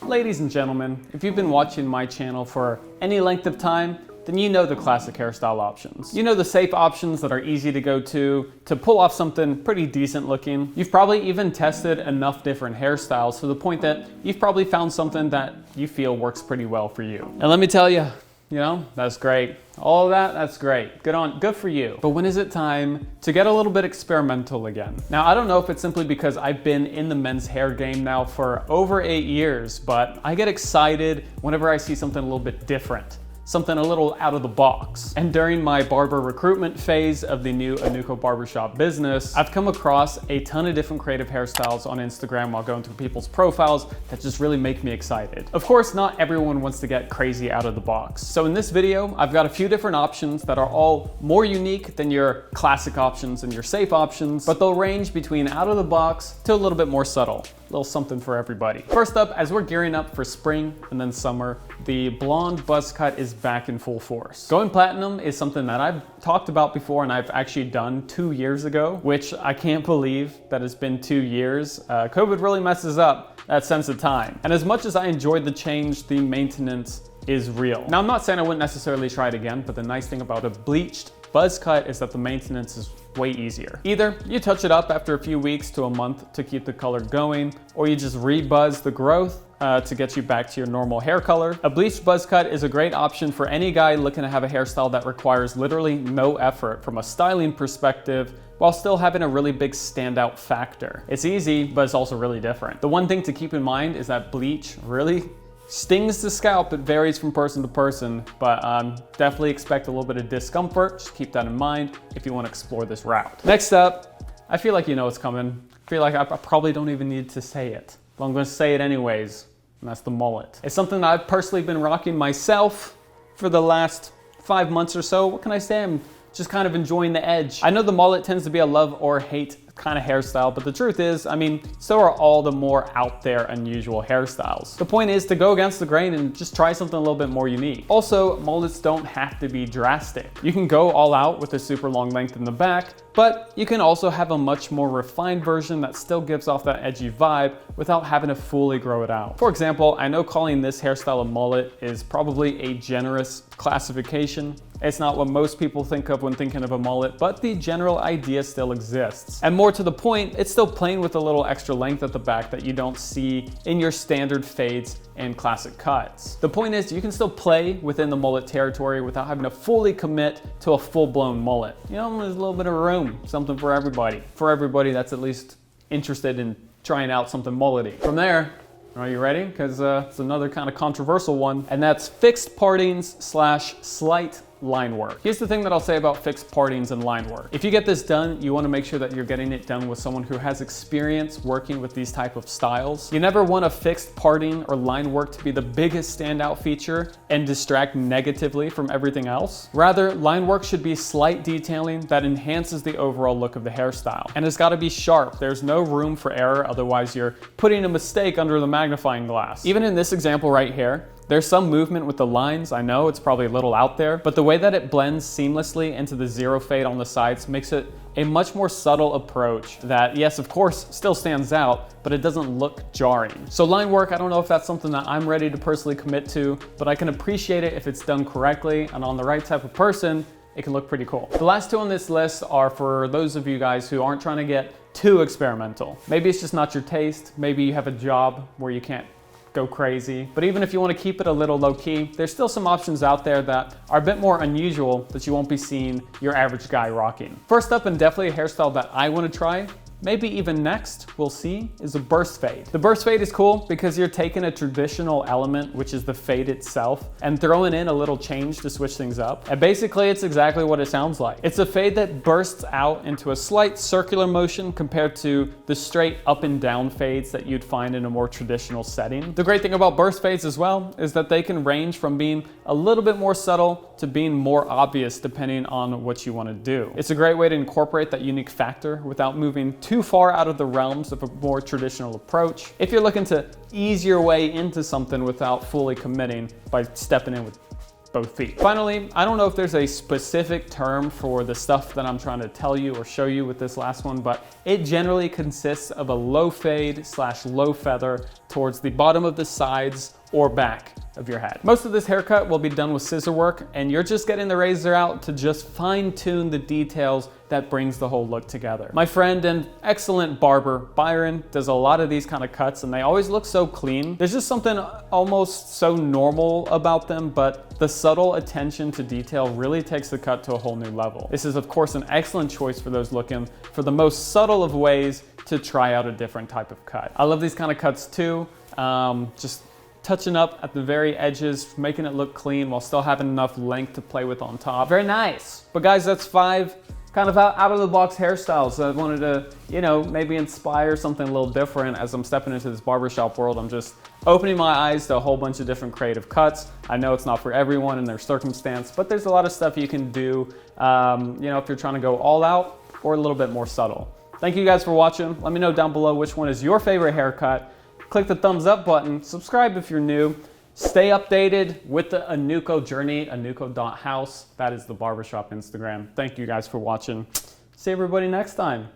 Ladies and gentlemen, if you've been watching my channel for any length of time, then you know the classic hairstyle options. You know the safe options that are easy to go to pull off something pretty decent looking. You've probably even tested enough different hairstyles to the point that you've probably found something that you feel works pretty well for you. And let me tell you, that's great. All of that, that's great. Good for you. But when is it time to get a little bit experimental again? Now, I don't know if it's simply because I've been in the men's hair game now for over 8 years, but I get excited whenever I see something a little bit different. Something a little out of the box. And during my barber recruitment phase of the new Anuko barbershop business, I've come across a ton of different creative hairstyles on Instagram while going through people's profiles that just really make me excited. Of course, not everyone wants to get crazy out of the box. So in this video, I've got a few different options that are all more unique than your classic options and your safe options, but they'll range between out of the box to a little bit more subtle. A little something for everybody. First up, as we're gearing up for spring and then summer, the blonde buzz cut is back in full force. Going platinum is something that I've talked about before and I've actually done 2 years ago, which I can't believe that it's been 2 years. COVID really messes up that sense of time. And as much as I enjoyed the change, the maintenance is real. Now, I'm not saying I wouldn't necessarily try it again, but the nice thing about a bleached buzz cut is that the maintenance is way easier. Either you touch it up after a few weeks to a month to keep the color going, or you just re-buzz the growth to get you back to your normal hair color. A bleached buzz cut is a great option for any guy looking to have a hairstyle that requires literally no effort from a styling perspective, while still having a really big standout factor. It's easy, but it's also really different. The one thing to keep in mind is that bleach really stings the scalp. It varies from person to person, but definitely expect a little bit of discomfort. Just keep that in mind if you want to explore this route. Next up, I feel like you know what's coming. I feel like I probably don't even need to say it, but I'm going to say it anyways, and that's the mullet. It's something that I've personally been rocking myself for the last 5 months or so. What can I say? I'm just kind of enjoying the edge. I know the mullet tends to be a love or hate kind of hairstyle, but the truth is, so are all the more out there unusual hairstyles. The point is to go against the grain and just try something a little bit more unique. Also, mullets don't have to be drastic. You can go all out with a super long length in the back, but you can also have a much more refined version that still gives off that edgy vibe without having to fully grow it out. For example, I know calling this hairstyle a mullet is probably a generous classification. It's not what most people think of when thinking of a mullet, but the general idea still exists. And more to the point, it's still playing with a little extra length at the back that you don't see in your standard fades and classic cuts. The point is, you can still play within the mullet territory without having to fully commit to a full-blown mullet. There's a little bit of room, something for everybody. For everybody that's at least interested in trying out something mullety. From there, are you ready? Because it's another kind of controversial one, and that's fixed partings / slight line work. Here's the thing that I'll say about fixed partings and line work. If you get this done, you want to make sure that you're getting it done with someone who has experience working with these type of styles. You never want a fixed parting or line work to be the biggest standout feature and distract negatively from everything else. Rather, line work should be slight detailing that enhances the overall look of the hairstyle. And it's got to be sharp. There's no room for error, otherwise you're putting a mistake under the magnifying glass. Even in this example right here, there's some movement with the lines. I know it's probably a little out there, but the way that it blends seamlessly into the zero fade on the sides makes it a much more subtle approach that, yes, of course, still stands out, but it doesn't look jarring. So line work, I don't know if that's something that I'm ready to personally commit to, but I can appreciate it if it's done correctly and on the right type of person. It can look pretty cool. The last two on this list are for those of you guys who aren't trying to get too experimental. Maybe it's just not your taste. Maybe you have a job where you can't go crazy. But even if you want to keep it a little low key, there's still some options out there that are a bit more unusual that you won't be seeing your average guy rocking. First up, and definitely a hairstyle that I want to try, maybe even next, we'll see, is a burst fade. The burst fade is cool because you're taking a traditional element, which is the fade itself, and throwing in a little change to switch things up. And basically, it's exactly what it sounds like. It's a fade that bursts out into a slight circular motion compared to the straight up and down fades that you'd find in a more traditional setting. The great thing about burst fades as well is that they can range from being a little bit more subtle to being more obvious depending on what you want to do. It's a great way to incorporate that unique factor without moving too far out of the realms of a more traditional approach. If you're looking to ease your way into something without fully committing by stepping in with both feet. Finally, I don't know if there's a specific term for the stuff that I'm trying to tell you or show you with this last one, but it generally consists of a low fade / low feather towards the bottom of the sides or back of your head. Most of this haircut will be done with scissor work, and you're just getting the razor out to just fine tune the details that brings the whole look together. My friend and excellent barber, Byron, does a lot of these kind of cuts, and they always look so clean. There's just something almost so normal about them, but the subtle attention to detail really takes the cut to a whole new level. This is, of course, an excellent choice for those looking for the most subtle of ways to try out a different type of cut. I love these kind of cuts too. Just touching up at the very edges, making it look clean while still having enough length to play with on top. Very nice. But guys, that's 5 kind of out of the box hairstyles. I wanted to, you know, maybe inspire something a little different as I'm stepping into this barbershop world. I'm just opening my eyes to a whole bunch of different creative cuts. I know it's not for everyone in their circumstance, but there's a lot of stuff you can do, you know, if you're trying to go all out or a little bit more subtle. Thank you guys for watching. Let me know down below which one is your favorite haircut. Click the thumbs up button, subscribe if you're new. Stay updated with the Anuko journey, anuko.house. That is the barbershop Instagram. Thank you guys for watching. See everybody next time.